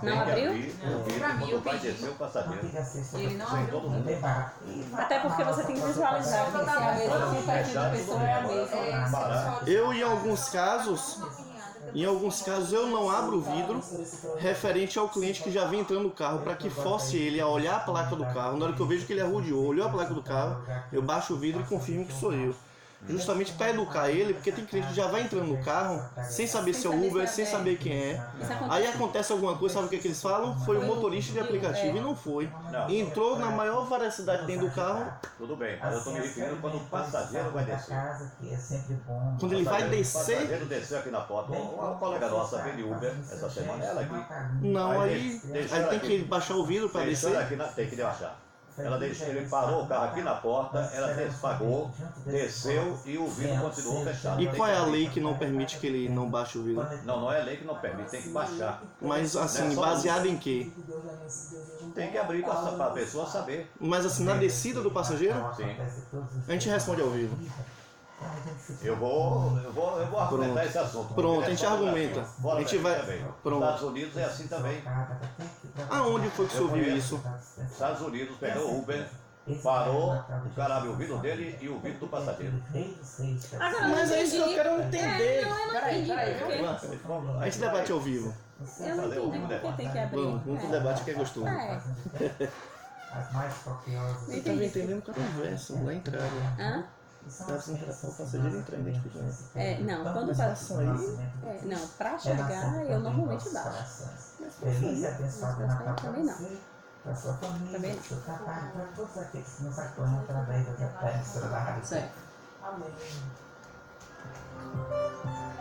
Não abriu? Quando vai descer o passageiro. Ele não Sem abriu. todo mundo. Até porque você tem que visualizar que se a mesa, se o perfil da pessoa é a mesma. Eu, em alguns casos, eu não abro o vidro referente ao cliente que já vem entrando no carro para que force ele a olhar a placa do carro. Na hora que eu vejo que ele arrodeou, olhou a placa do carro, eu baixo o vidro e confirmo que sou eu. Justamente para educar ele, porque tem cliente que já vai entrando no carro sem saber se é o Uber, sem saber quem é. Aí acontece alguma coisa, sabe o que eles falam? Foi o motorista de aplicativo e não foi. Entrou na maior veracidade dentro do carro. Tudo bem, mas eu estou me referindo quando o passageiro vai descer. Quando ele vai O descer. passageiro desceu aqui na porta. Uma colega nossa veio de Uber essa semana, ela aqui. Não, aí tem que baixar o vidro para descer. Tem que baixar. Ele parou o carro aqui na porta, ela pagou, desceu e o vidro continuou fechado. E qual é a lei que não permite que ele não baixe o vidro? Não é lei que não permite, tem que baixar. Mas assim, baseado em quê? Tem que abrir para a pessoa saber. Mas assim, na descida do passageiro? Sim. A gente responde ao vivo. Eu vou argumentar esse assunto. Pronto, a gente argumenta. A gente vai. Pronto. Estados Unidos é assim também. Aonde foi que você ouviu isso? Estados Unidos pegou o Uber, parou, o cara abriu o vidro dele e o vidro do passageiro. Mas é isso que eu quero entender. Peraí. A gente debate ao vivo. Eu não entendi porque tem que abrir. Vamos pro debate que é gostoso. As mais copiosas. Eu tava entendendo com a conversa, na entrada. Hã? O passageiro entrar identificando. Não, quando passa aí. Não, pra chegar eu normalmente baixo. Feliz e abençoada na Também não. para sua família, Também para o seu trabalho, para todos aqueles que nos acompanham através da emissora da rádio. Certo. Amém.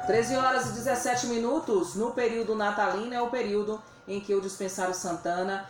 13 horas e 17 minutos, no período natalino é o período em que o Dispensário Santana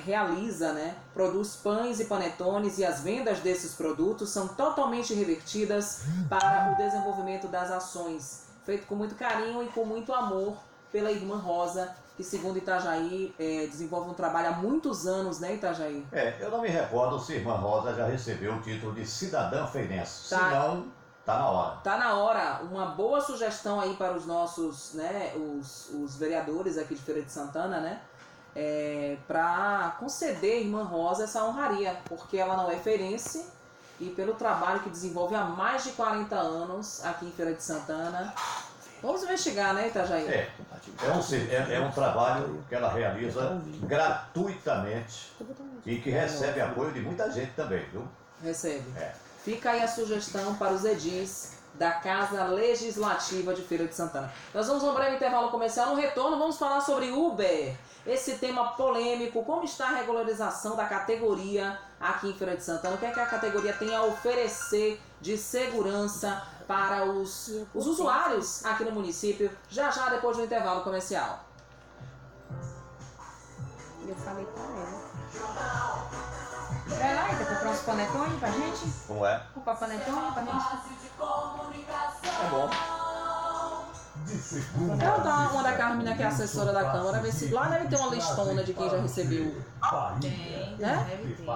realiza, produz pães e panetones, e as vendas desses produtos são totalmente revertidas para o desenvolvimento das ações, feito com muito carinho e com muito amor pela Irmã Rosa, que segundo Itajaí desenvolve um trabalho há muitos anos, né, Itajaí? Eu não me recordo se a Irmã Rosa já recebeu o título de cidadã feirense. Tá. Se não, tá na hora. Tá na hora. Uma boa sugestão aí para os nossos, os vereadores aqui de Feira de Santana, para conceder à Irmã Rosa essa honraria, porque ela não é feirense e pelo trabalho que desenvolve há mais de 40 anos aqui em Feira de Santana. Vamos investigar, né, Itajaí? É um trabalho que ela realiza gratuitamente e que recebe apoio de muita gente também, viu? Recebe. Fica aí a sugestão para os edis da Casa Legislativa de Feira de Santana. Nós vamos a um breve intervalo comercial. No retorno, vamos falar sobre Uber. Esse tema polêmico, como está a regularização da categoria aqui em Feira de Santana, o que é que a categoria tem a oferecer de segurança para os usuários aqui no município, já depois do intervalo comercial. Eu falei pra ela. Vai lá, Ita, comprar uns panetones pra gente? Como é? Comprar panetone pra gente? É bom. Eu vou dar uma da Carmina, que é assessora da Câmara, ver se lá deve ter uma listona de quem já recebeu. Tem, Né? deve ter.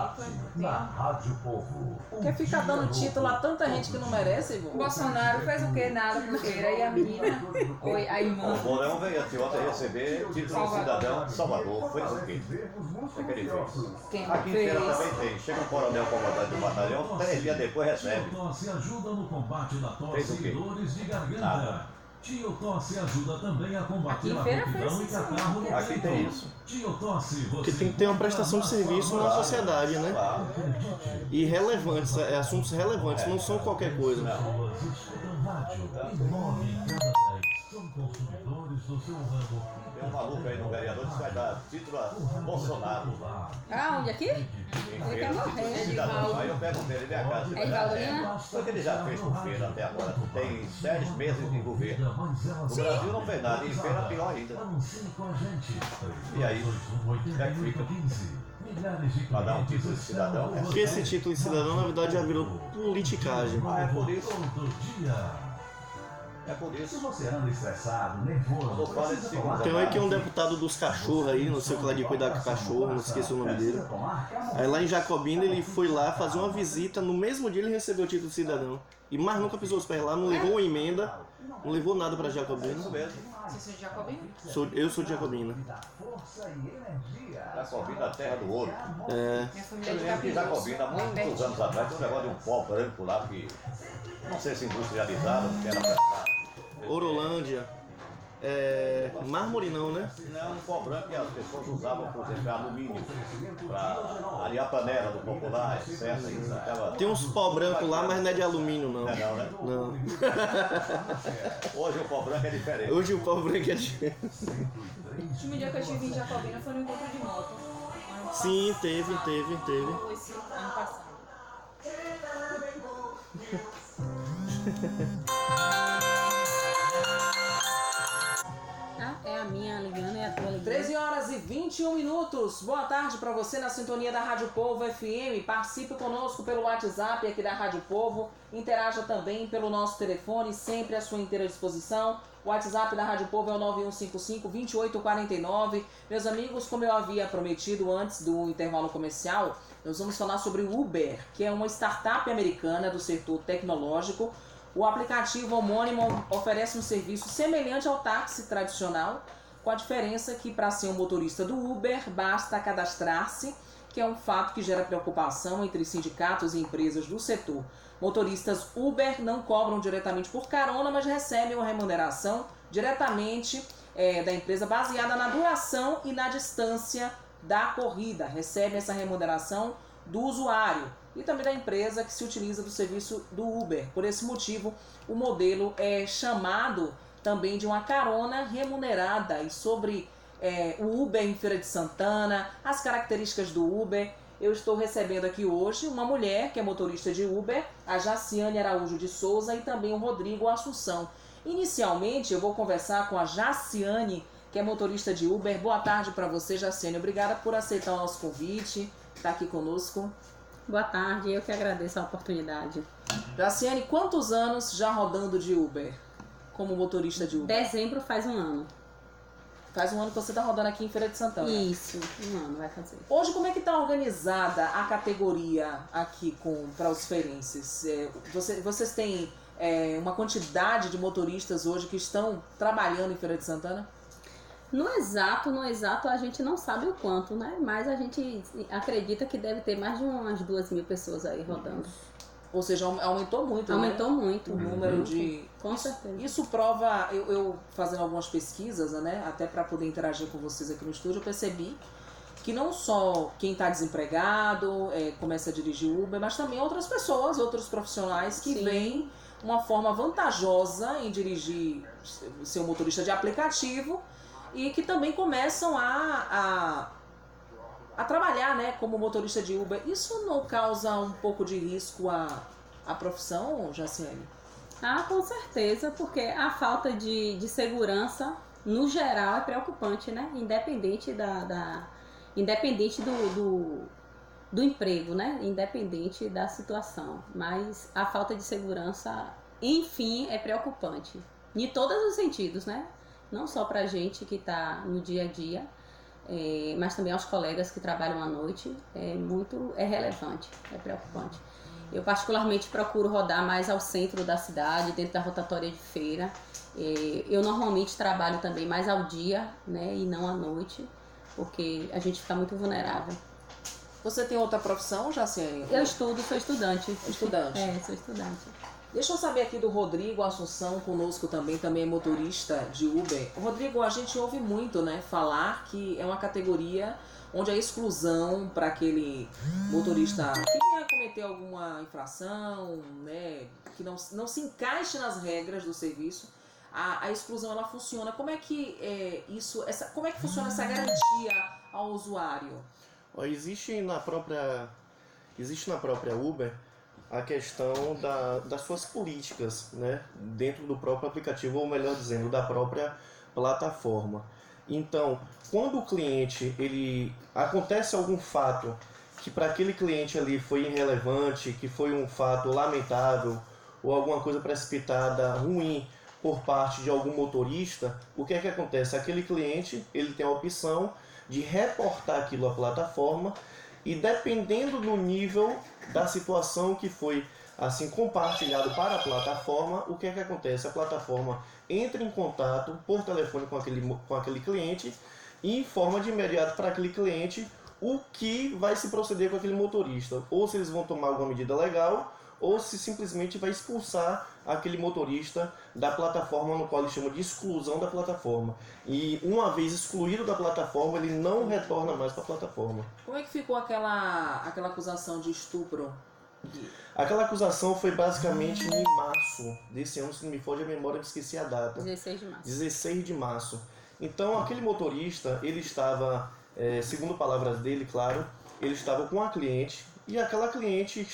Porque fica dando título a tanta gente que não merece, O irmão. Bolsonaro fez o quê? Nada por feira. E a menina, a irmã. O Bolão veio ontem receber título de cidadão de Salvador. Foi isso aqui. É que ele fez. Quem Aqui em Feira fez? também tem. Chega um coronel comandante do batalhão, 3 dias depois recebe. Tosse ajuda no combate da Fez tosse o quê? e dores de garganta. Nada. Tio Tosse ajuda também a combater Aqui em a Feira rouquidão fez e catarro no Aqui peito. tem isso. Tio Tosse, você Porque tem que ter uma prestação de serviço na sociedade, né? Claro. E relevantes, assuntos relevantes, não são qualquer coisa. pessoas escutam rádio e 9 em cada 10 são consumidores do seu ramo. Tem um maluco aí no vereador que vai dar título a Bolsonaro. Ah, onde aqui? Ele quer morrer, Edivaldo. Aí eu perguntei ele, minha casa. Edivaldo Lima? O que ele já fez por Feira até agora? Tem 6 meses de governo. O Brasil não fez nada, e Feira pior ainda. Anuncie com a gente. E aí? Como é que fica? 15. Milhares de Pra dar um título de cidadão, né? Porque esse título de cidadão, na verdade, já virou politicagem. É por isso. Todo dia. É por Se isso. você anda estressado, nervoso, Quando fala de precisa segundo tomar Tem um aí que é um deputado dos cachorros aí, não sei o que lá de cuidar com cachorro, não esqueci o nome dele. Aí lá em Jacobina ele foi lá fazer uma visita, no mesmo dia ele recebeu o título de cidadão. e mais nunca pisou os pés lá, não levou uma emenda, não levou nada pra Isso Jacobina. mesmo. Vocês são de Jacobina? Eu sou de Jacobina. Jacobina, a terra do ouro. É, Minha família Eu é de lembro que Capinus. Jacobina, muitos anos atrás, tinha um negócio de um pó branco lá que, não sei se industrializado, que era pra... Orolândia, mármore não, né? Não, um pó branco que as pessoas usavam, por exemplo, alumínio, para ali a panela do popular, etc. Isso, aquela... Tem uns pó branco lá, mas não é de alumínio não. Não é não, né? Não. Hoje o pó branco é diferente. Hoje o pó branco é de... O último dia que eu estive em Jacobina foi no encontro de moto. Ano passado. Sim, teve. Ou esse ano passado. Ah, é a minha ligando, é a tua ligando. 13 horas e 21 minutos. Boa tarde para você na sintonia da Rádio Povo FM. Participe conosco pelo WhatsApp aqui da Rádio Povo. Interaja também pelo nosso telefone, sempre à sua inteira disposição. O WhatsApp da Rádio Povo é o 9155-2849. Meus amigos, como eu havia prometido antes do intervalo comercial, nós vamos falar sobre o Uber, que é uma startup americana do setor tecnológico. O aplicativo homônimo oferece um serviço semelhante ao táxi tradicional, com a diferença que para ser um motorista do Uber basta cadastrar-se, que é um fato que gera preocupação entre sindicatos e empresas do setor. Motoristas Uber não cobram diretamente por carona, mas recebem uma remuneração diretamente da empresa baseada na duração e na distância da corrida. Recebem essa remuneração do usuário e também da empresa que se utiliza do serviço do Uber. Por esse motivo, o modelo é chamado também de uma carona remunerada. E sobre o Uber em Feira de Santana, as características do Uber, eu estou recebendo aqui hoje uma mulher que é motorista de Uber, a Jaciane Araújo de Souza, e também o Rodrigo Assunção. Inicialmente, eu vou conversar com a Jaciane, que é motorista de Uber. Boa tarde para você, Jaciane. Obrigada por aceitar o nosso convite, estar aqui conosco. Boa tarde, eu que agradeço a oportunidade. Jaciane, quantos anos já rodando de Uber, como motorista de Uber? Dezembro faz um ano. Faz um ano que você está rodando aqui em Feira de Santana. Isso, um ano vai fazer. Hoje, como é que está organizada a categoria aqui para os feirenses? Vocês têm uma quantidade de motoristas hoje que estão trabalhando em Feira de Santana? No exato a gente não sabe o quanto, né? Mas a gente acredita que deve ter mais de umas 2.000 pessoas aí rodando. Ou seja, aumentou muito, Aumentou né? muito. O número de... Com certeza. Isso prova, eu fazendo algumas pesquisas, né, até para poder interagir com vocês aqui no estúdio, eu percebi que não só quem está desempregado começa a dirigir Uber, mas também outras pessoas, outros profissionais que Sim. veem uma forma vantajosa em dirigir, ser um motorista de aplicativo, e que também começam a trabalhar, né, como motorista de Uber. Isso não causa um pouco de risco à profissão, Jaciane? Ah, com certeza, porque a falta de segurança, no geral, é preocupante, né? Independente independente do emprego, né? Independente da situação. Mas a falta de segurança, enfim, é preocupante. Em todos os sentidos, né? Não só pra gente que tá no dia a dia, mas também aos colegas que trabalham à noite. É relevante, é preocupante. Eu particularmente procuro rodar mais ao centro da cidade, dentro da rotatória de feira. Eu normalmente trabalho também mais ao dia, né, e não à noite, porque a gente fica muito vulnerável. Você tem outra profissão, Jaciane? Eu estudo, sou estudante. Estudante. Sou estudante. Deixa eu saber aqui do Rodrigo Assunção, conosco também é motorista de Uber. Rodrigo, a gente ouve muito, né, falar que é uma categoria onde a exclusão para aquele motorista que venha cometer alguma infração, né, que não se encaixe nas regras do serviço, a exclusão ela funciona. Como é que como é que funciona essa garantia ao usuário? Existe na própria Uber a questão das suas políticas, né, dentro do próprio aplicativo, ou melhor dizendo, da própria plataforma. Então, quando o cliente, acontece algum fato que para aquele cliente ali foi irrelevante, que foi um fato lamentável, ou alguma coisa precipitada, ruim, por parte de algum motorista, o que é que acontece? Aquele cliente, ele tem a opção de reportar aquilo à plataforma, e dependendo do nível da situação que foi assim compartilhado para a plataforma, o que é que acontece? A plataforma entra em contato por telefone com aquele cliente e informa de imediato para aquele cliente o que vai se proceder com aquele motorista, ou se eles vão tomar alguma medida legal, ou se simplesmente vai expulsar aquele motorista da plataforma, no qual eles chamam de exclusão da plataforma. E uma vez excluído da plataforma, ele não retorna mais para a plataforma. Como é que ficou aquela acusação de estupro? Aquela acusação foi basicamente em março desse ano, se não me foge a memória, eu esqueci a data. 16 de março. 16 de março. Então, aquele motorista, ele estava, segundo palavras dele, claro, ele estava com a cliente, e aquela cliente,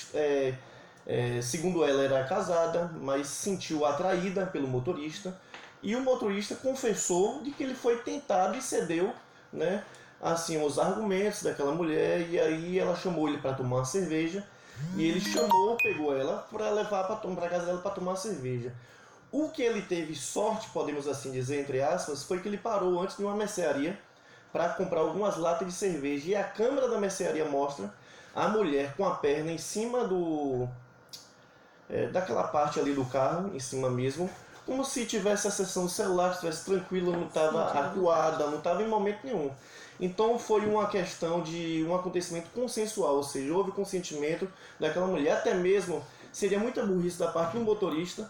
segundo ela, era casada, mas se sentiu atraída pelo motorista, e o motorista confessou de que ele foi tentado e cedeu, né, assim, os argumentos daquela mulher, e aí ela chamou ele para tomar uma cerveja, e ele pegou ela para levar para casa dela para tomar uma cerveja. O que ele teve sorte, podemos assim dizer, entre aspas, foi que ele parou antes de uma mercearia para comprar algumas latas de cerveja. E a câmera da mercearia mostra a mulher com a perna em cima daquela parte ali do carro, em cima mesmo, como se tivesse acessando o celular, estivesse tranquila, não estava acuada, não estava em momento nenhum. Então foi uma questão de um acontecimento consensual, ou seja, houve consentimento daquela mulher. Até mesmo seria muita burrice da parte do motorista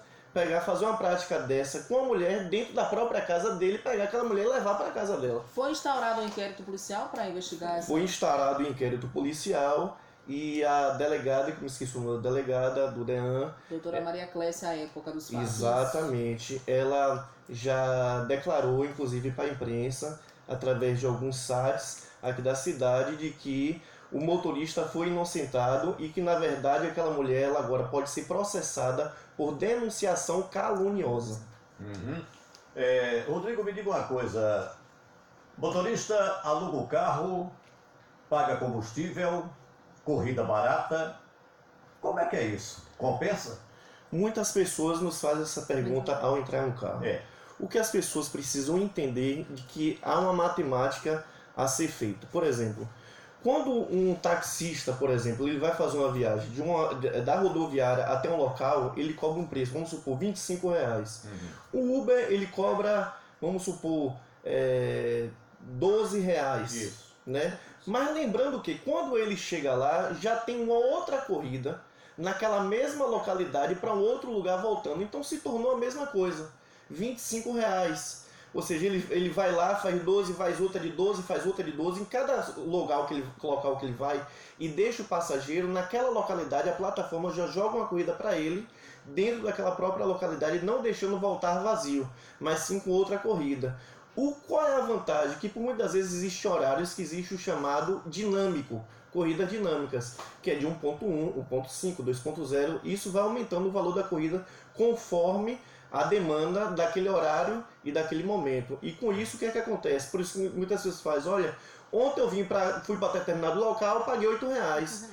fazer uma prática dessa com a mulher dentro da própria casa dele, pegar aquela mulher e levar para a casa dela. Foi instaurado um inquérito policial para investigar essa... Foi instaurado um inquérito policial e a delegada, que me esqueci o nome da delegada, do DEAN... Doutora Maria Clécia, à época dos fatos. Exatamente. Ela já declarou, inclusive para a imprensa, através de alguns sites aqui da cidade, de que o motorista foi inocentado e que, na verdade, aquela mulher ela agora pode ser processada por denunciação caluniosa. Uhum. Rodrigo, me diga uma coisa. Motorista aluga o carro, paga combustível, corrida barata. Como é que é isso? Compensa? Muitas pessoas nos fazem essa pergunta ao entrar no carro. O que as pessoas precisam entender de que há uma matemática a ser feita. Por exemplo, quando um taxista, por exemplo, ele vai fazer uma viagem da rodoviária até um local, ele cobra um preço, vamos supor, R$25. O Uber, ele cobra, vamos supor, R$12. Isso. Né? Mas lembrando que quando ele chega lá, já tem uma outra corrida naquela mesma localidade para um outro lugar voltando. Então se tornou a mesma coisa, R$25. Ou seja, ele vai lá, faz 12, faz outra de 12, faz outra de 12. Em cada local que ele vai e deixa o passageiro, naquela localidade a plataforma já joga uma corrida para ele dentro daquela própria localidade, não deixando voltar vazio, mas sim com outra corrida. Qual é a vantagem? Que por muitas vezes existem horários que existe o chamado dinâmico, corridas dinâmicas, que é de 1.1, 1.5, 2.0. Isso vai aumentando o valor da corrida conforme a demanda daquele horário e daquele momento. E com isso, o que é que acontece? Por isso que muitas pessoas fazem, olha, ontem eu fui para determinado local, paguei R$8.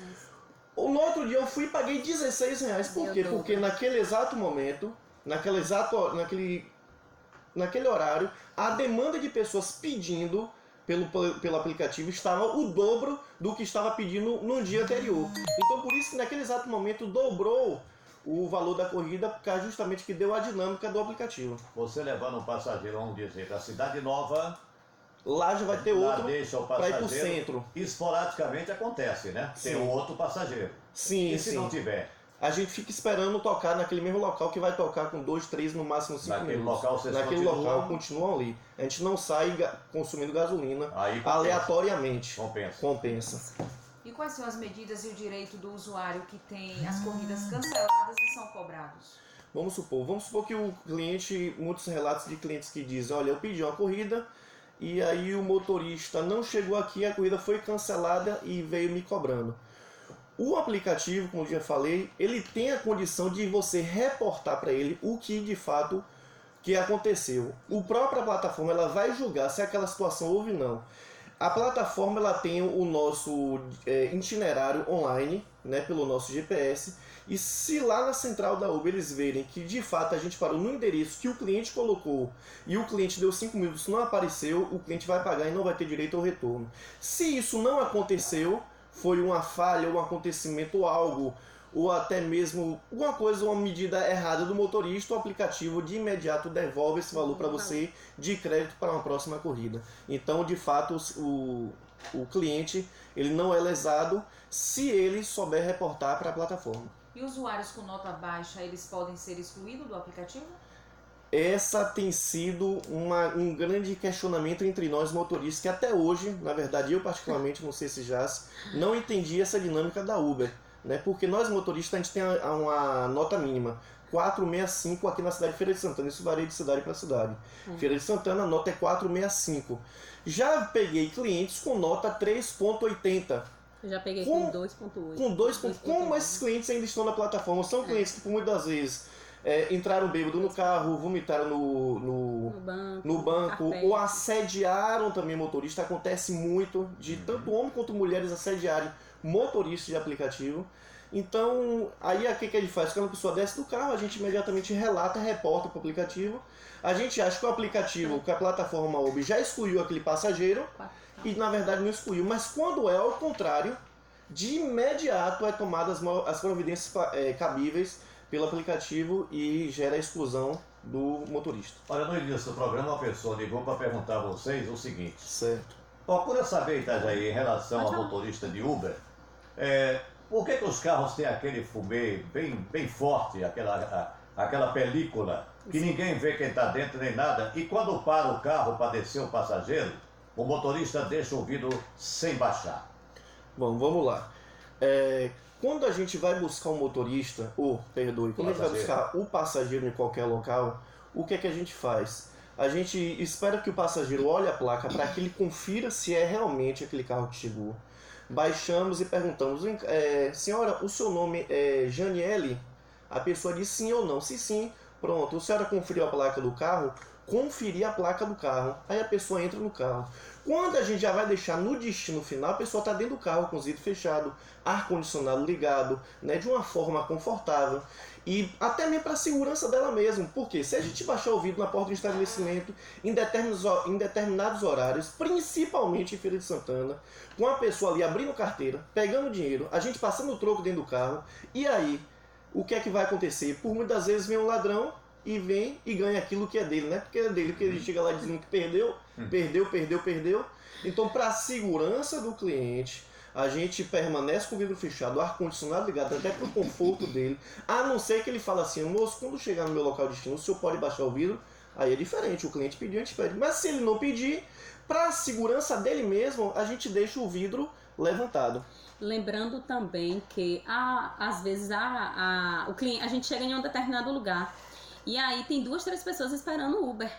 No outro dia eu fui e paguei R$16. Por quê? Porque naquele exato momento, naquele horário, a demanda de pessoas pedindo pelo aplicativo estava o dobro do que estava pedindo no dia anterior. Então por isso que naquele exato momento dobrou o valor da corrida, por causa justamente que deu a dinâmica do aplicativo. Você levando um passageiro, vamos dizer, da Cidade Nova, lá já vai ter outro para ir para o centro. Esporadicamente acontece, né? Sim. Tem outro passageiro. Sim, e se não tiver? A gente fica esperando tocar naquele mesmo local, que vai tocar com 2, 3, no máximo 5 minutos. Naquele local continuam ali. A gente não sai consumindo gasolina aí aleatoriamente. Compensa. E quais são as medidas e o direito do usuário que tem as corridas canceladas e são cobrados? Vamos supor que o cliente, muitos relatos de clientes que dizem, olha, eu pedi uma corrida e aí o motorista não chegou aqui, a corrida foi cancelada e veio me cobrando. O aplicativo, como eu já falei, ele tem a condição de você reportar para ele o que de fato que aconteceu. A própria plataforma ela vai julgar se aquela situação houve ou não. A plataforma ela tem o nosso itinerário online, né, pelo nosso GPS, e se lá na central da Uber eles verem que de fato a gente parou no endereço que o cliente colocou e o cliente deu 5 minutos e não apareceu, o cliente vai pagar e não vai ter direito ao retorno. Se isso não aconteceu, foi uma falha, um acontecimento, algo, ou até mesmo alguma coisa, uma medida errada do motorista, o aplicativo de imediato devolve esse valor para você de crédito para uma próxima corrida. Então, de fato, o cliente ele não é lesado se ele souber reportar para a plataforma. E usuários com nota baixa, eles podem ser excluídos do aplicativo? Essa tem sido um grande questionamento entre nós motoristas, que até hoje, na verdade eu particularmente, não sei se já, não entendi essa dinâmica da Uber, né? Porque nós motoristas a gente tem uma nota mínima, 465 aqui na cidade de Feira de Santana, isso varia de cidade para cidade. Feira de Santana a nota é 465. Já peguei clientes com nota 3.80. Eu já peguei com 2.8. Com 2.8. Como esses clientes ainda estão na plataforma? São clientes que por muitas vezes entraram bêbado no carro, vomitaram no banco ou assediaram também motorista. Acontece muito de tanto homem quanto mulheres assediarem motoristas de aplicativo. Então, aí o que a gente faz? Quando a pessoa desce do carro, a gente imediatamente relata, reporta para o aplicativo. A gente acha que o aplicativo, que a plataforma Uber já excluiu aquele passageiro e na verdade não excluiu. Mas quando é ao contrário, de imediato é tomadas as providências cabíveis pelo aplicativo e gera a exclusão do motorista. Olha, no início do programa, uma pessoa ligou para perguntar a vocês o seguinte. Certo. Procura saber, Itajaí, em relação ao motorista de Uber, por que os carros têm aquele fumê bem forte, aquela película, que ninguém vê quem está dentro nem nada, e quando para o carro para descer o passageiro, o motorista deixa o vidro sem baixar? Bom, vamos lá. Quando a gente vai buscar um motorista, quando a gente vai buscar o passageiro em qualquer local, o que é que a gente faz? A gente espera que o passageiro olhe a placa para que ele confira se é realmente aquele carro que chegou. Baixamos e perguntamos, senhora, o seu nome é Janiele? A pessoa diz sim ou não. Se sim, pronto, a senhora conferiu a placa do carro? Conferir a placa do carro. Aí a pessoa entra no carro. Quando a gente já vai deixar no destino final, a pessoa está dentro do carro com o vidro fechado, ar-condicionado ligado, né, de uma forma confortável. E até mesmo para a segurança dela mesma. Porque se a gente baixar o vidro na porta do estabelecimento em determinados horários, principalmente em Feira de Santana, com a pessoa ali abrindo carteira, pegando dinheiro, a gente passando o troco dentro do carro, e aí, o que é que vai acontecer? Por muitas vezes vem um ladrão e vem e ganha aquilo que é dele, né? Porque é dele, porque ele chega lá dizendo que perdeu. Então, para a segurança do cliente, a gente permanece com o vidro fechado, o ar-condicionado ligado, até para o conforto dele. A não ser que ele fale assim, moço, quando chegar no meu local de destino, o senhor pode baixar o vidro? Aí é diferente, o cliente pediu, a gente pede. Mas se ele não pedir, para a segurança dele mesmo, a gente deixa o vidro levantado. Lembrando também que às vezes o cliente, a gente chega em um determinado lugar e aí tem 2, 3 pessoas esperando o Uber.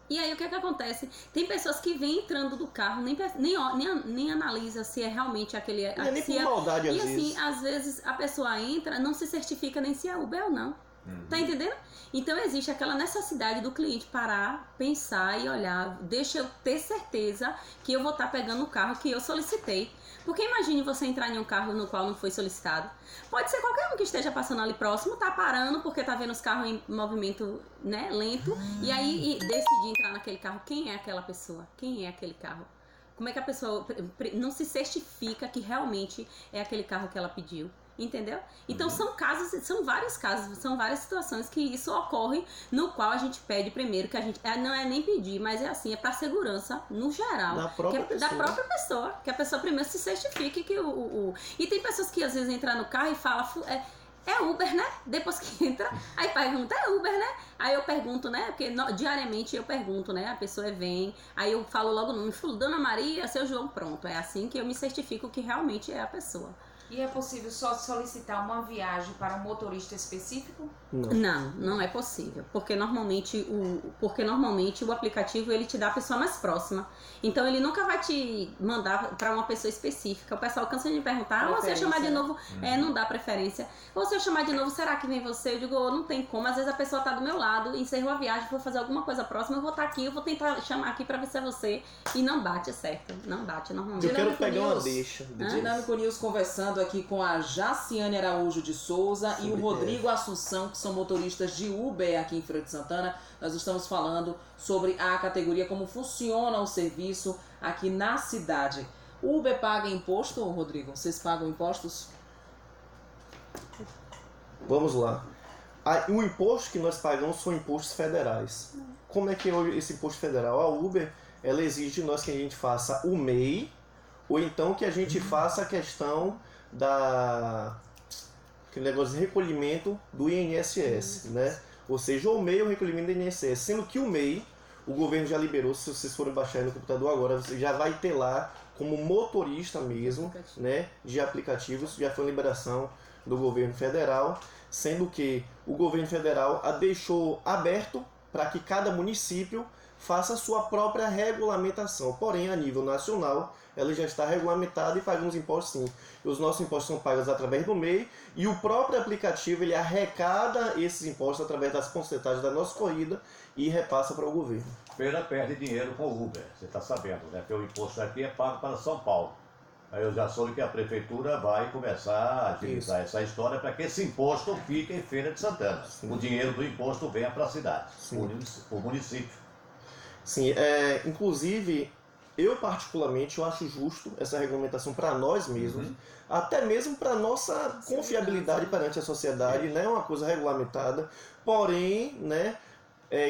E aí o que acontece? Tem pessoas que vêm entrando do carro, nem analisa se é realmente aquele... Não é nem por maldade, às vezes. E assim, às vezes a pessoa entra, não se certifica nem se é Uber ou não. Tá entendendo? Então existe aquela necessidade do cliente parar, pensar e olhar, deixa eu ter certeza que eu vou estar pegando o carro que eu solicitei. Porque imagine você entrar em um carro no qual não foi solicitado. Pode ser qualquer um que esteja passando ali próximo, tá parando porque tá vendo os carros em movimento, né, lento, e aí decidir entrar naquele carro. Quem é aquela pessoa? Quem é aquele carro? Como é que a pessoa não se certifica que realmente é aquele carro que ela pediu? Entendeu? Então são vários casos, são várias situações que isso ocorre, no qual a gente pede primeiro, que a gente não é nem pedir, mas é assim, é para segurança no geral, da própria pessoa, que a pessoa primeiro se certifique que e tem pessoas que às vezes entram no carro e falam é Uber, né? Depois que entra, aí pergunta, é Uber, né? Aí eu pergunto, né? Porque diariamente eu pergunto, né? A pessoa vem, aí eu falo logo o nome, Dona Maria, seu João, pronto. É assim que eu me certifico que realmente é a pessoa. E é possível só solicitar uma viagem para um motorista específico? Não é possível, porque normalmente o aplicativo ele te dá a pessoa mais próxima. Então ele nunca vai te mandar para uma pessoa específica. O pessoal cansa de me perguntar, ou se eu chamar de novo, não dá preferência. Ou se eu chamar de novo, será que vem você? Eu digo, não tem como. Às vezes a pessoa tá do meu lado, encerrou a viagem, for fazer alguma coisa próxima, eu vou estar aqui, eu vou tentar chamar aqui para ver se é você. E não bate, é certo. Não bate normalmente. Eu quero pegar uma deixa. Dinâmico News conversando aqui com a Jaciane Araújo de Souza e o Rodrigo Assunção, que são motoristas de Uber aqui em Feira de Santana. Nós estamos falando sobre a categoria, como funciona o serviço aqui na cidade. O Uber paga imposto, Rodrigo? Vocês pagam impostos? Vamos lá. O imposto que nós pagamos são impostos federais. Como é que é esse imposto federal? A Uber, ela exige de nós que a gente faça o MEI, ou então que a gente faça a questão aquele negócio de recolhimento do INSS, né? Ou seja, o MEI ou o recolhimento do INSS. Sendo que o MEI, o governo já liberou, se vocês forem baixar aí no computador agora, você já vai ter lá como motorista mesmo, né, de aplicativos, já foi liberação do governo federal, sendo que o governo federal a deixou aberto para que cada município faça a sua própria regulamentação. Porém, a nível nacional, ela já está regulamentada e pagamos impostos sim. Os nossos impostos são pagos através do MEI e o próprio aplicativo ele arrecada esses impostos através das porcentagens da nossa corrida e repassa para o governo. Feira perde dinheiro com o Uber, você está sabendo, né? Porque o imposto aqui é pago para São Paulo. Aí eu já soube que a prefeitura vai começar a agilizar essa história para que esse imposto fique em Feira de Santana. Sim. O dinheiro do imposto venha para a cidade, o município. Sim, inclusive, eu particularmente eu acho justo essa regulamentação para nós mesmos, até mesmo para nossa confiabilidade perante a sociedade, né? Uma coisa regulamentada, porém, né?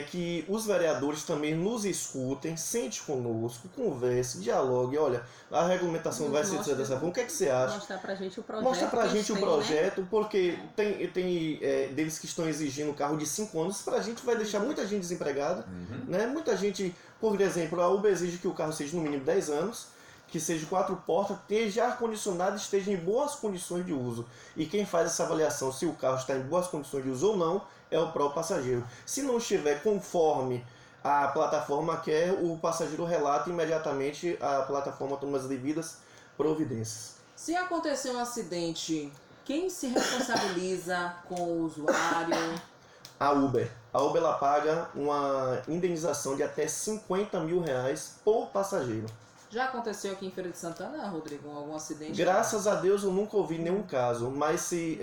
Que os vereadores também nos escutem, sente conosco, converse, dialogue. Olha, a regulamentação vai ser dessa forma. O que é que você acha? Mostrar pra gente o projeto. Mostra pra gente o projeto, né? porque tem deles que estão exigindo carro de 5 anos. Isso pra gente vai deixar muita gente desempregada. Né? Muita gente, por exemplo, a Uber exige que o carro seja no mínimo 10 anos, que seja 4 portas, esteja ar-condicionado, esteja em boas condições de uso. E quem faz essa avaliação se o carro está em boas condições de uso ou não é o próprio passageiro. Se não estiver conforme a plataforma quer, o passageiro relata imediatamente, a plataforma toma as devidas providências. Se acontecer um acidente, quem se responsabiliza com o usuário? A Uber. A Uber ela paga uma indenização de até R$50 mil por passageiro. Já aconteceu aqui em Feira de Santana, Rodrigo, algum acidente? Graças a Deus eu nunca ouvi nenhum caso, mas se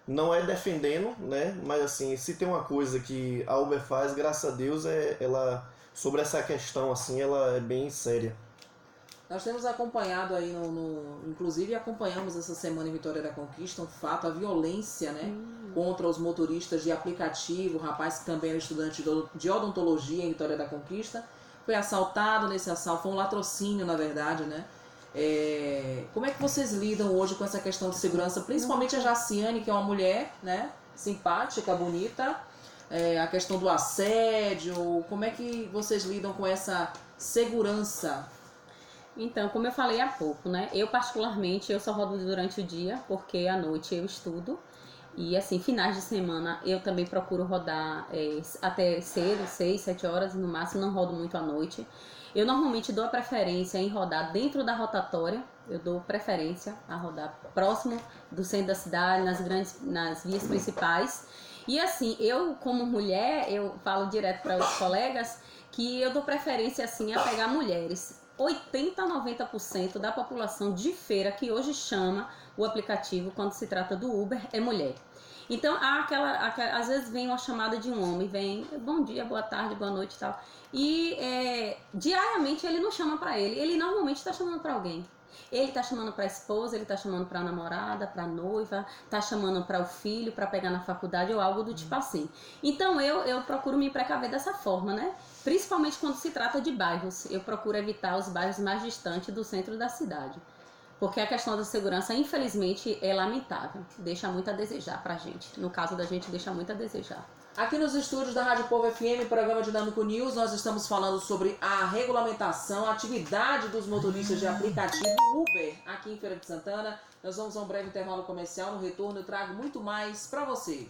não é defendendo, né? Mas assim, se tem uma coisa que a Uber faz, graças a Deus, ela sobre essa questão assim, ela é bem séria. Nós temos acompanhado aí, inclusive acompanhamos essa semana em Vitória da Conquista, um fato, a violência, né, contra os motoristas de aplicativo, o rapaz que também era estudante de odontologia em Vitória da Conquista, foi assaltado. Nesse assalto, foi um latrocínio, na verdade, né? Como é que vocês lidam hoje com essa questão de segurança, principalmente a Jaciane, que é uma mulher, né, simpática, bonita, a questão do assédio, como é que vocês lidam com essa segurança? Então, como eu falei há pouco, né? Eu particularmente, eu só rodo durante o dia, porque à noite eu estudo. E assim, finais de semana eu também procuro rodar até cedo, 6, 7 horas no máximo, não rodo muito à noite. Eu normalmente dou a preferência em rodar dentro da rotatória, eu dou preferência a rodar próximo do centro da cidade, nas vias principais. E assim, eu como mulher, eu falo direto para os colegas que eu dou preferência assim a pegar mulheres. 80% a 90% da população de Feira que hoje chama o aplicativo quando se trata do Uber é mulher. Então, às vezes vem uma chamada de um homem, vem bom dia, boa tarde, boa noite e tal. E diariamente ele não chama para ele normalmente está chamando para alguém. Ele está chamando para a esposa, ele está chamando para a namorada, para a noiva, está chamando para o filho, para pegar na faculdade ou algo do tipo assim. Então eu procuro me precaver dessa forma, né? Principalmente quando se trata de bairros. Eu procuro evitar os bairros mais distantes do centro da cidade. Porque a questão da segurança, infelizmente, é lamentável. Deixa muito a desejar pra gente. No caso da gente, deixa muito a desejar. Aqui nos estúdios da Rádio Povo FM, programa Dinâmico News, nós estamos falando sobre a regulamentação, a atividade dos motoristas de aplicativo Uber aqui em Feira de Santana. Nós vamos a um breve intervalo comercial. No retorno eu trago muito mais pra você.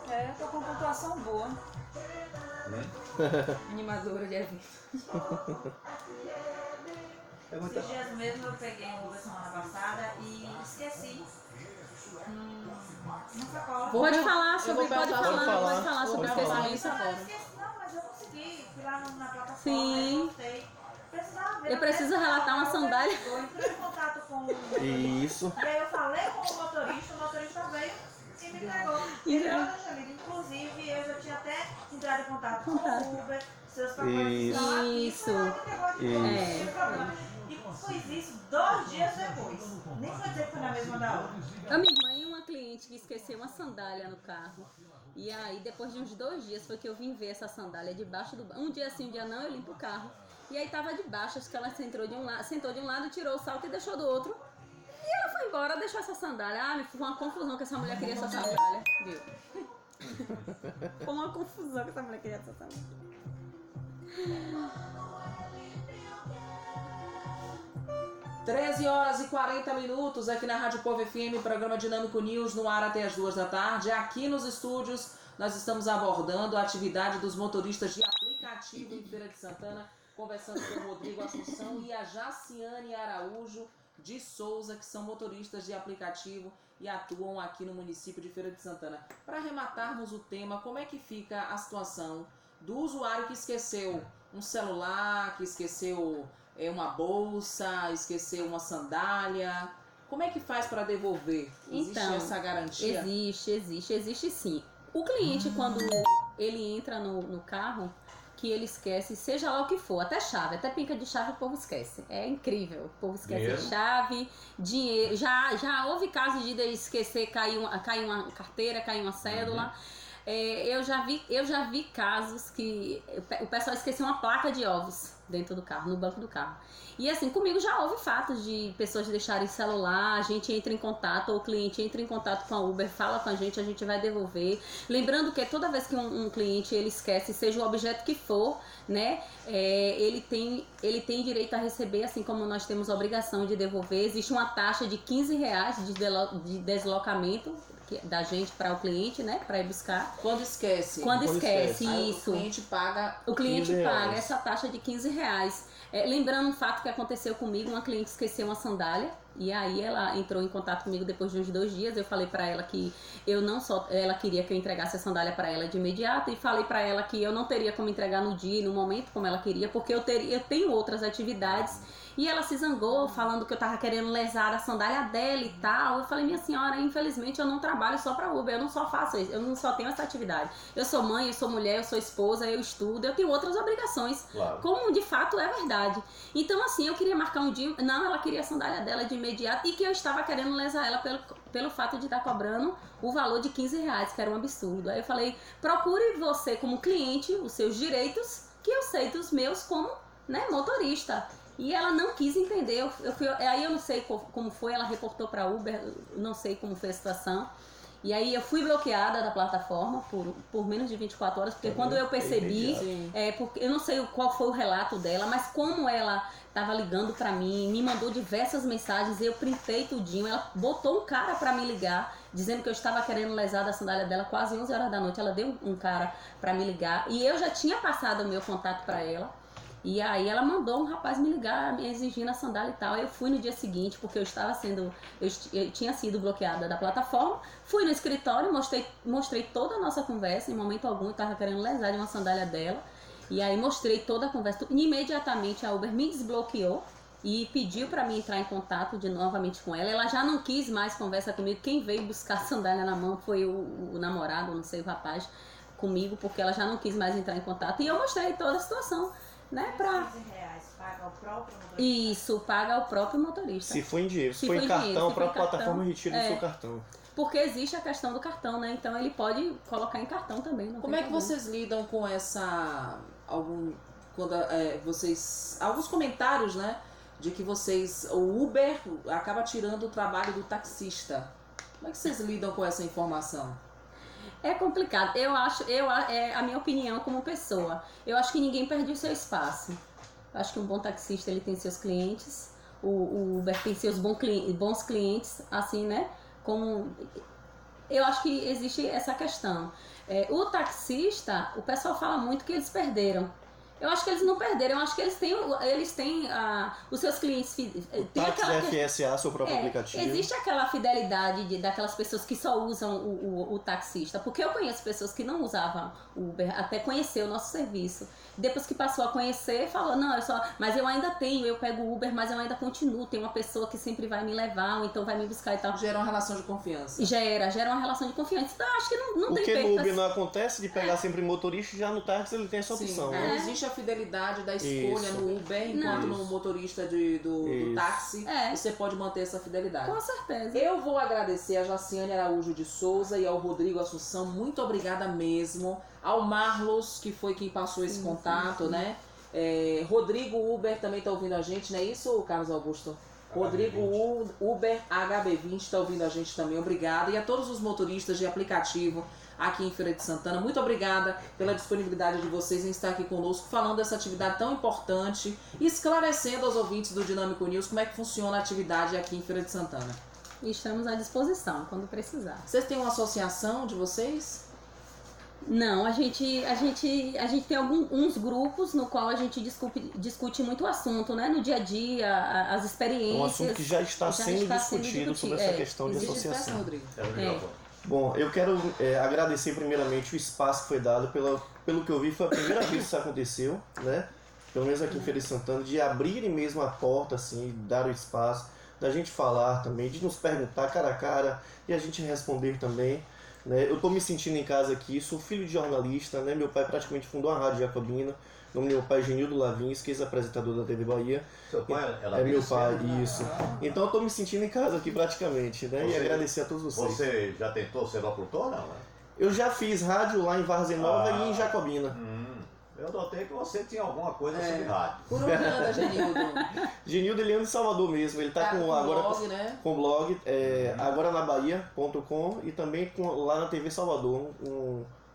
Eu tô com pontuação boa. Animadora de evento. Esses dias mesmo eu peguei um Uber semana passada e esqueci. Na sacola. Pode falar sobre sobre esquecimento. Não, mas eu consegui. Fui lá na plataforma. Sim. Voltei. Eu preciso relatar uma sandália. Eu entrei em contato com Isso. E aí eu falei com o motorista veio e me entregou. Inclusive, eu já tinha até entrado em contato com o Uber, seus pacotes estão aqui. Isso. E fiz isso 2 dias depois. Nem foi dizer que foi na mesma da outra. A minha irmã e uma cliente que esqueceu uma sandália no carro. E aí, depois de uns 2 dias, foi que eu vim ver essa sandália debaixo do... Um dia sim, um dia não, eu limpo o carro. E aí tava debaixo, acho que ela sentou de um lado, tirou o salto e deixou do outro. E ela foi embora, deixou essa sandália. Ah, me foi uma confusão que essa mulher queria essa sandália. Viu? Foi uma confusão que essa mulher queria essa sandália. 13h40 aqui na Rádio Povo FM, programa Dinâmico News no ar até as 2 da tarde. Aqui nos estúdios nós estamos abordando a atividade dos motoristas de aplicativo em Feira de Santana, conversando com o Rodrigo Assunção e a Jaciane Araújo de Souza, que são motoristas de aplicativo e atuam aqui no município de Feira de Santana. Para arrematarmos o tema, como é que fica a situação do usuário que esqueceu um celular, que esqueceu uma bolsa, esqueceu uma sandália? Como é que faz para devolver? Existe essa garantia? Existe sim. O cliente, quando ele entra no carro, que ele esquece, seja lá o que for, até chave, até pinca de chave o povo esquece. É incrível, o povo esquece chave, dinheiro. Já houve casos de esquecer, cair uma carteira, cair uma cédula. Eu já vi casos que o pessoal esqueceu uma placa de ovos dentro do carro, no banco do carro. E assim, comigo já houve fatos de pessoas deixarem celular, a gente entra em contato, ou o cliente entra em contato com a Uber, fala com a gente vai devolver. Lembrando que toda vez que um cliente ele esquece, seja o objeto que for, né, ele tem direito a receber, assim como nós temos a obrigação de devolver. Existe uma taxa de R$15 de deslocamento da gente para o cliente, né, para ir buscar. Quando esquece, isso. O cliente paga essa taxa de R$15. Lembrando um fato que aconteceu comigo, uma cliente esqueceu uma sandália e aí ela entrou em contato comigo depois de uns 2 dias. Eu falei pra ela que ela queria que eu entregasse a sandália pra ela de imediato, e falei pra ela que eu não teria como entregar no dia e no momento como ela queria, porque eu tenho outras atividades. E ela se zangou, falando que eu tava querendo lesar a sandália dela e tal. Eu falei, minha senhora, infelizmente eu não trabalho só pra Uber, eu não só faço isso, eu não só tenho essa atividade. Eu sou mãe, eu sou mulher, eu sou esposa, eu estudo, eu tenho outras obrigações. Claro. Como de fato é verdade. Então assim, eu queria marcar um dia, ela queria a sandália dela de imediato, e que eu estava querendo lesar ela pelo fato de estar cobrando o valor de R$15, que era um absurdo. Aí eu falei, procure você como cliente, os seus direitos, que eu sei dos meus como, né, motorista. E ela não quis entender. Aí eu não sei como foi, ela reportou para Uber, não sei como foi a situação. E aí eu fui bloqueada da plataforma por menos de 24 horas, porque quando eu percebi, porque eu não sei qual foi o relato dela, mas como ela estava ligando para mim, me mandou diversas mensagens, eu printei tudinho, ela botou um cara para me ligar, dizendo que eu estava querendo lesar da sandália dela quase 11 horas da noite, ela deu um cara para me ligar, e eu já tinha passado o meu contato para ela. E aí ela mandou um rapaz me ligar, me exigindo a sandália e tal. Eu fui no dia seguinte, porque eu tinha sido bloqueada da plataforma. Fui no escritório, mostrei toda a nossa conversa. Em momento algum eu estava querendo lesar de uma sandália dela. E aí mostrei toda a conversa. E imediatamente a Uber me desbloqueou e pediu para mim entrar em contato novamente com ela. Ela já não quis mais conversa comigo. Quem veio buscar a sandália na mão foi o namorado, não sei, o rapaz, comigo, porque ela já não quis mais entrar em contato. E eu mostrei toda a situação. Né, R$15 paga o próprio motorista? Isso, paga o próprio motorista. Se for em dinheiro, se for em cartão, a própria plataforma retira do seu cartão. Porque existe a questão do cartão, né? Então ele pode colocar em cartão também. Como é que vocês lidam com essa... alguns comentários, né? De que o Uber acaba tirando o trabalho do taxista. Como é que vocês lidam com essa informação? É complicado. É a minha opinião como pessoa. Eu acho que ninguém perde o seu espaço. Eu acho que um bom taxista, ele tem seus clientes. O Uber tem seus bons clientes, assim, né? Eu acho que existe essa questão. O taxista, o pessoal fala muito que eles perderam. Eu acho que eles não perderam, eu acho que eles têm os seus clientes. O táxi FSA, seu próprio aplicativo. Existe aquela fidelidade daquelas pessoas que só usam o taxista, porque eu conheço pessoas que não usavam o Uber, até conhecer o nosso serviço. Depois que passou a conhecer, falou, não, mas eu ainda eu pego o Uber, mas eu ainda continuo, tem uma pessoa que sempre vai me levar, ou então vai me buscar e tal. Gera uma relação de confiança. Gera uma relação de confiança. Então, eu acho que não tem perda. Porque no Uber não acontece de pegar sempre motorista, já no táxi ele tem essa opção. Né? Existe a fidelidade da escolha Isso. no Uber, enquanto Não. no motorista do Isso. táxi, É. você pode manter essa fidelidade. Com certeza. Eu vou agradecer a Jaciane Araújo de Souza e ao Rodrigo Assunção, muito obrigada mesmo. Ao Marlos, que foi quem passou esse contato, né? Rodrigo Uber também tá ouvindo a gente, não é isso, Carlos Augusto? Rodrigo Uber HB20 está ouvindo a gente também, obrigada. E a todos os motoristas de aplicativo aqui em Feira de Santana, muito obrigada pela disponibilidade de vocês em estar aqui conosco, falando dessa atividade tão importante e esclarecendo aos ouvintes do Dinâmico News como é que funciona a atividade aqui em Feira de Santana. E estamos à disposição quando precisar. Vocês têm uma associação de vocês? Não, a gente tem uns grupos no qual a gente discute muito o assunto, né? No dia a dia, as É experiências. um assunto que já está sendo discutido discutido, sobre essa questão de Se despeça, associação. Rodrigo. Bom, eu quero agradecer primeiramente o espaço que foi dado. Pelo que eu vi, foi a primeira vez que isso aconteceu, né? Pelo menos aqui em Feira de Santana, de abrirem mesmo a porta, assim, dar o espaço, da gente falar também, de nos perguntar cara a cara e a gente responder também. Né? Eu estou me sentindo em casa aqui, sou filho de jornalista, né? Meu pai praticamente fundou a Rádio Jacobina. O nome do meu pai é Genildo Lavins, ex-apresentador da TV Bahia. Seu pai É meu pai, isso. Então eu estou me sentindo em casa aqui praticamente, né? E agradecer a todos vocês. Você já tentou ser locutor, não? Eu já fiz rádio lá em Várzea Nova e em Jacobina. Eu notei que você tinha alguma coisa sobre rádio. Por onde anda, Genildo? Genildo, ele anda em Salvador mesmo. Ele tá com agora blog, né? com blog, agora na Bahia.com e também lá na TV Salvador,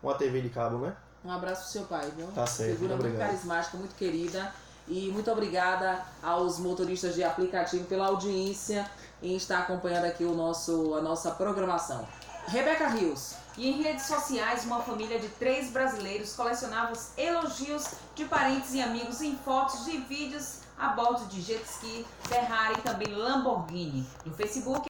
uma TV de cabo, né? Um abraço pro seu pai, viu? Tá certo, Figura muito obrigado. carismática, muito querida. E muito obrigada aos motoristas de aplicativo pela audiência em estar acompanhando aqui a nossa programação. Rebeca Rios. E em redes sociais, uma família de 3 brasileiros colecionava os elogios de parentes e amigos em fotos e vídeos a bordo de jet ski, Ferrari e também Lamborghini. No Facebook,